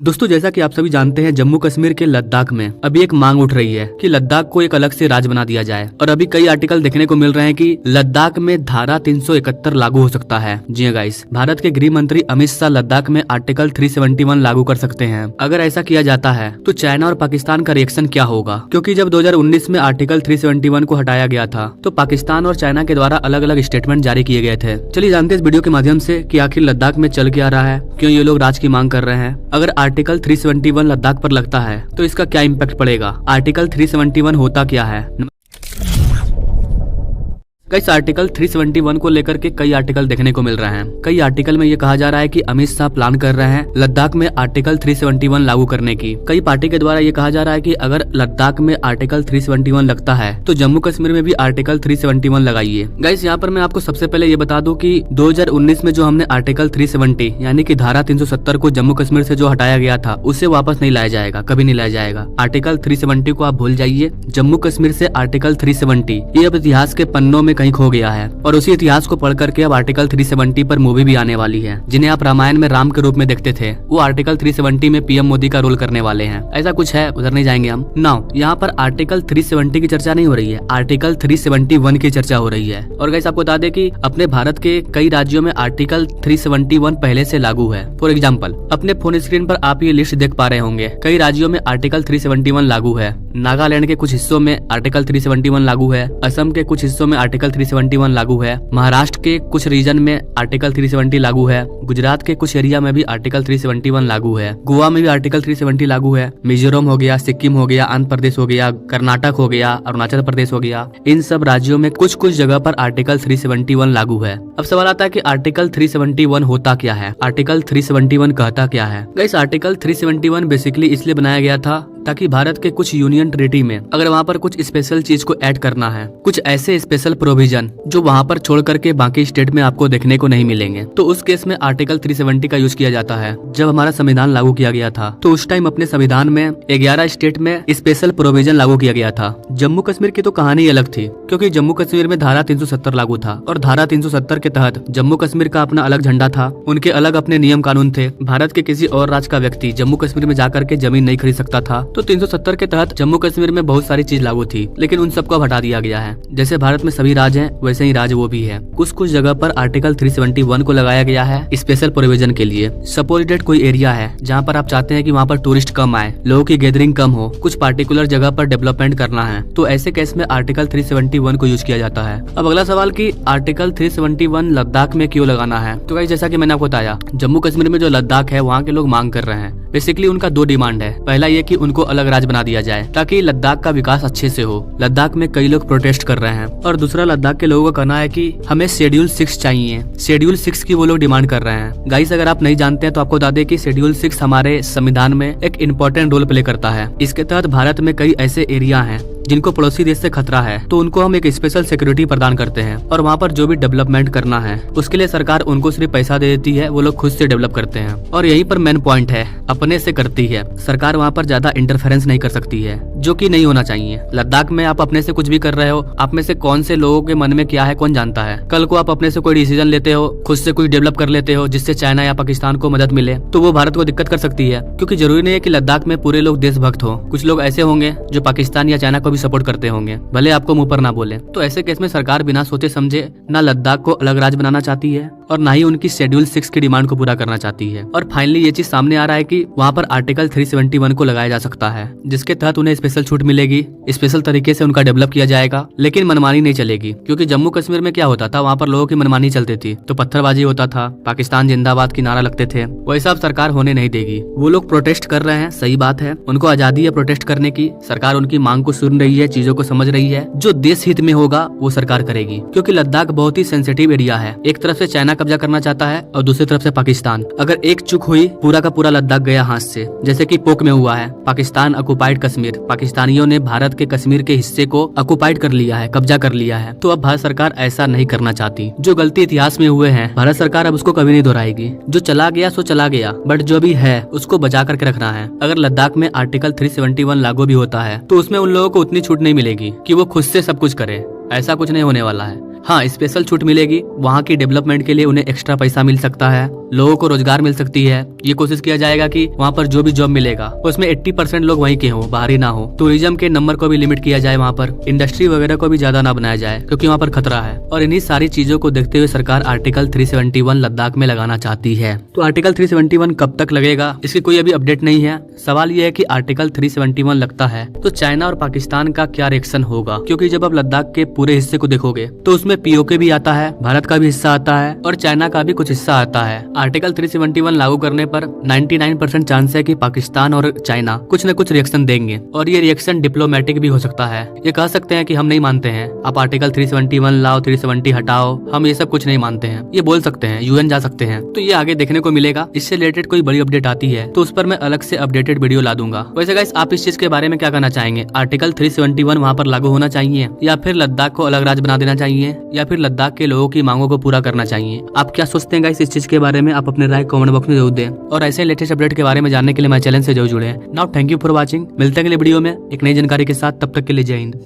दोस्तों, जैसा कि आप सभी जानते हैं, जम्मू कश्मीर के लद्दाख में अभी एक मांग उठ रही है कि लद्दाख को एक अलग से राज्य बना दिया जाए। और अभी कई आर्टिकल देखने को मिल रहे हैं कि लद्दाख में धारा 371 लागू हो सकता है। जी हां गाइस, भारत के गृह मंत्री अमित शाह लद्दाख में आर्टिकल 371 लागू कर सकते हैं। अगर ऐसा किया जाता है तो चाइना और पाकिस्तान का रिएक्शन क्या होगा? क्योंकि जब 2019 में आर्टिकल 371 को हटाया गया था तो पाकिस्तान और चाइना के द्वारा अलग अलग स्टेटमेंट जारी किए गए थे। चलिए जानते हैं इस वीडियो के माध्यम से कि आखिर लद्दाख में चल क्या रहा है, क्यों ये लोग राज की मांग कर रहे हैं। अगर आर्टिकल 371 लद्दाख पर लगता है तो इसका क्या इम्पैक्ट पड़ेगा, आर्टिकल 371 होता क्या है। इस आर्टिकल 371 को लेकर के कई आर्टिकल देखने को मिल रहे हैं। कई आर्टिकल में ये कहा जा रहा है कि अमित शाह प्लान कर रहे हैं लद्दाख में आर्टिकल 371 लागू करने की। कई पार्टी के द्वारा ये कहा जा रहा है कि अगर लद्दाख में आर्टिकल 371 लगता है तो जम्मू कश्मीर में भी आर्टिकल 371 लगाइए। गाइस, यहाँ पर मैं आपको सबसे पहले ये बता दूं कि 2019 में जो हमने आर्टिकल 370 यानी कि धारा 370 को जम्मू कश्मीर से जो हटाया गया था उसे वापस नहीं लाया जाएगा, कभी नहीं लाया जाएगा। आर्टिकल 370 को आप भूल जाइए। जम्मू कश्मीर से आर्टिकल 370 ये अब इतिहास के पन्नों में कहीं खो गया है और उसी इतिहास को पढ़ करके अब आर्टिकल 370 पर मूवी भी आने वाली है। जिन्हें आप रामायण में राम के रूप में देखते थे, वो आर्टिकल 370 में पीएम मोदी का रोल करने वाले हैं। ऐसा कुछ है, उधर नहीं जाएंगे हम। नाउ यहाँ पर आर्टिकल 370 की चर्चा नहीं हो रही है, आर्टिकल 371 की चर्चा हो रही है। और गाइस, आपको बता दें कि अपने भारत के कई राज्यों में आर्टिकल 371 पहले से लागू है। फॉर एग्जाम्पल, अपने फोन स्क्रीन पर आप ये लिस्ट देख पा रहे होंगे। कई राज्यों में आर्टिकल 371 लागू है। नागालैंड के कुछ हिस्सों में आर्टिकल 371 लागू है। असम के कुछ हिस्सों में आर्टिकल 371 लागू है। महाराष्ट्र के कुछ रीजन में आर्टिकल 370 लागू है। गुजरात के कुछ एरिया में भी आर्टिकल 371 लागू है। गोवा में भी आर्टिकल 370 लागू है। मिजोरम हो गया, सिक्किम हो गया, आंध्र प्रदेश हो गया, कर्नाटक हो गया, अरुणाचल प्रदेश हो गया। इन सब राज्यों में कुछ कुछ जगह पर आर्टिकल 371 लागू है। अब सवाल आता है कि आर्टिकल 371 होता क्या है, आर्टिकल 371 कहता क्या है। गाइस, आर्टिकल 371 बेसिकली इसलिए बनाया गया था ताकि भारत के कुछ यूनियन टेरिटरी में अगर वहाँ पर कुछ स्पेशल चीज को ऐड करना है, कुछ ऐसे स्पेशल प्रोविजन जो वहाँ पर छोड़ करके बाकी स्टेट में आपको देखने को नहीं मिलेंगे, तो उस केस में आर्टिकल 370 का यूज किया जाता है। जब हमारा संविधान लागू किया गया था तो उस टाइम अपने संविधान में 11 स्टेट में स्पेशल प्रोविजन लागू किया गया था। जम्मू कश्मीर की तो कहानी अलग थी, क्योंकि जम्मू कश्मीर में धारा 370 लागू था और धारा 370 के तहत जम्मू कश्मीर का अपना अलग झंडा था, उनके अलग अपने नियम कानून थे। भारत के किसी और राज्य का व्यक्ति जम्मू कश्मीर में जाकर के जमीन नहीं खरीद सकता था। तो 370 के तहत जम्मू कश्मीर में बहुत सारी चीज लागू थी, लेकिन उन सबको हटा दिया गया है। जैसे भारत में सभी राज्य हैं, वैसे ही राज्य वो भी है। कुछ कुछ जगह पर आर्टिकल 371 को लगाया गया है स्पेशल प्रोविजन के लिए। सपोजिटेड कोई एरिया है जहाँ पर आप चाहते हैं कि वहाँ पर टूरिस्ट कम आए, लोगों की गैदरिंग कम हो, कुछ पार्टिकुलर जगह पर डेवलपमेंट करना है, तो ऐसे केस में आर्टिकल 371 को यूज किया जाता है। अब अगला सवाल कि आर्टिकल 371 लद्दाख में क्यों लगाना है। तो गाइस, जैसा कि मैंने आपको बताया, जम्मू कश्मीर में जो लद्दाख है वहाँ के लोग मांग कर रहे हैं। बेसिकली उनका दो डिमांड है। पहला ये कि उनको अलग राज्य बना दिया जाए ताकि लद्दाख का विकास अच्छे से हो। लद्दाख में कई लोग प्रोटेस्ट कर रहे हैं। और दूसरा, लद्दाख के लोगों का कहना है कि हमें शेड्यूल 6 चाहिए। शेड्यूल 6 की वो लोग डिमांड कर रहे हैं। गाइस, अगर आप नहीं जानते हैं तो आपको बता दें कि शेड्यूल 6 हमारे संविधान में एक इम्पोर्टेंट रोल प्ले करता है। इसके तहत भारत में कई ऐसे एरिया हैं जिनको पड़ोसी देश से खतरा है, तो उनको हम एक स्पेशल सिक्योरिटी प्रदान करते हैं और वहाँ पर जो भी डेवलपमेंट करना है उसके लिए सरकार उनको सिर्फ पैसा दे देती है, वो लोग खुद से डेवलप करते हैं। और यहीं पर मेन पॉइंट है, अपने से करती है सरकार, वहाँ पर ज्यादा इंटरफेरेंस नहीं कर सकती है, जो कि नहीं होना चाहिए। लद्दाख में आप अपने से कुछ भी कर रहे हो, आप में से कौन से लोगों के मन में क्या है कौन जानता है। कल को आप अपने से कोई डिसीजन लेते हो, खुद से कुछ डेवलप कर लेते हो जिससे चाइना या पाकिस्तान को मदद मिले, तो वो भारत को दिक्कत कर सकती है। क्योंकि जरूरी नहीं है कि लद्दाख में पूरे लोग देशभक्त हो, कुछ लोग ऐसे होंगे जो पाकिस्तान या चाइना को भी सपोर्ट करते होंगे, भले आपको मुंह पर ना बोले। तो ऐसे केस में सरकार बिना सोचे समझे ना लद्दाख को अलग राज्य बनाना चाहती है और ना ही उनकी शेड्यूल 6 की डिमांड को पूरा करना चाहती है। और फाइनली ये चीज सामने आ रहा है कि वहाँ पर आर्टिकल 371 को लगाया जा सकता है, जिसके तहत उन्हें स्पेशल छूट मिलेगी, स्पेशल तरीके से उनका डेवलप किया जाएगा, लेकिन मनमानी नहीं चलेगी। क्योंकि जम्मू कश्मीर में क्या होता था, वहाँ पर लोगों की मनमानी चलती थी तो पत्थरबाजी होता था, पाकिस्तान जिंदाबाद की नारा लगते थे। वैसा अब सरकार होने नहीं देगी। वो लोग प्रोटेस्ट कर रहे हैं, सही बात है, उनको आजादी है प्रोटेस्ट करने की। सरकार उनकी मांग को सुन रही है, चीजों को समझ रही है। जो देश हित में होगा वो सरकार करेगी, क्योंकि लद्दाख बहुत ही सेंसिटिव एरिया है। एक तरफ से चाइना कब्जा करना चाहता है और दूसरी तरफ से पाकिस्तान। अगर एक चूक हुई, पूरा का पूरा लद्दाख गया हाथ से, जैसे कि पोक में हुआ है। पाकिस्तान ऑक्युपाइड कश्मीर, पाकिस्तानियों ने भारत के कश्मीर के हिस्से को ऑक्युपाइड कर लिया है, कब्जा कर लिया है। तो अब भारत सरकार ऐसा नहीं करना चाहती। जो गलती इतिहास में हुए हैं, भारत सरकार अब उसको कभी नहीं दोहराएगी। जो चला गया सो चला गया, बट जो भी है उसको बचा करके रखना है। अगर लद्दाख में आर्टिकल 371 लागू भी होता है तो उसमें उन लोगों को उतनी छूट नहीं मिलेगी कि वो खुद से सब कुछ करे। ऐसा कुछ नहीं होने वाला है। हाँ, स्पेशल छूट मिलेगी, वहाँ की डेवलपमेंट के लिए उन्हें एक्स्ट्रा पैसा मिल सकता है, लोगों को रोजगार मिल सकती है। ये कोशिश किया जाएगा कि वहाँ पर जो भी जॉब मिलेगा उसमें 80% लोग वहीं के हों, बाहरी ना हो। टूरिज्म के नंबर को भी लिमिट किया जाए, वहाँ पर इंडस्ट्री वगैरह को भी ज्यादा ना बनाया जाए क्योंकि वहाँ पर खतरा है। और इन्हीं सारी चीजों को देखते हुए सरकार आर्टिकल 371 लद्दाख में लगाना चाहती है। तो आर्टिकल 371 कब तक लगेगा, इसकी कोई अभी अपडेट नहीं है। सवाल यह है कि आर्टिकल 371 लगता है तो चाइना और पाकिस्तान का क्या रिएक्शन होगा, क्योंकि जब आप लद्दाख के पूरे हिस्से को देखोगे तो उसमें पीओके भी आता है, भारत का भी हिस्सा आता है और चाइना का भी कुछ हिस्सा आता है। आर्टिकल 371 लागू करने पर 99% चांस है कि पाकिस्तान और चाइना कुछ न कुछ रिएक्शन देंगे और ये रिएक्शन डिप्लोमेटिक भी हो सकता है। ये कह सकते हैं कि हम नहीं मानते हैं, आप आर्टिकल 371 लाओ, 370 हटाओ, हम ये सब कुछ नहीं मानते हैं, ये बोल सकते हैं, यूएन जा सकते हैं। तो ये आगे देखने को मिलेगा। इससे रिलेटेड कोई बड़ी अपडेट आती है तो उस पर मैं अलग से अपडेटेड वीडियो ला दूंगा। वैसे गाइस, आप इस चीज के बारे में क्या कहना चाहेंगे? आर्टिकल 371 वहाँ पर लागू होना चाहिए या फिर लद्दाख को अलग राज्य बना देना चाहिए या फिर लद्दाख के लोगों की मांगों को पूरा करना चाहिए? आप क्या सोचते हैं गाइस इस चीज के बारे में? आप अपने राय कमेंट बॉक्स में जरूर दें और ऐसे लेटेस्ट अपडेट के बारे में जानने के लिए हमारे चैनल से जरूर जुड़े। Now thank you for watching. मिलते हैं अगले वीडियो में एक नई जानकारी के साथ, तब तक के लिए जय हिंद।